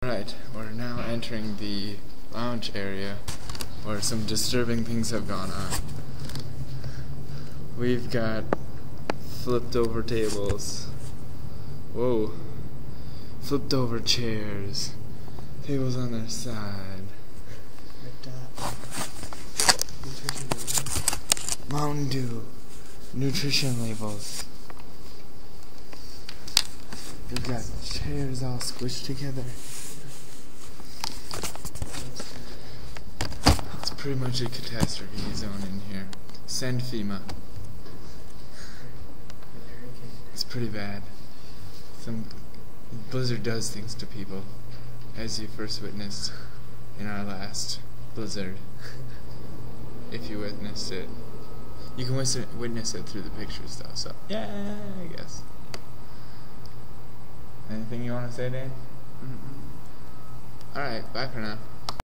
Right, we're now entering the lounge area where some disturbing things have gone on. We've got flipped over tables. Whoa. Flipped over chairs. Tables on their side. Mountain Dew. Nutrition labels. We've got chairs all squished together. It's pretty much a catastrophe zone in here. Send FEMA. It's pretty bad. Blizzard does things to people, as you first witnessed in our last Blizzard. If you witnessed it. You can witness it through the pictures though, so yeah, I guess. Anything you want to say, Dan? Alright, bye for now.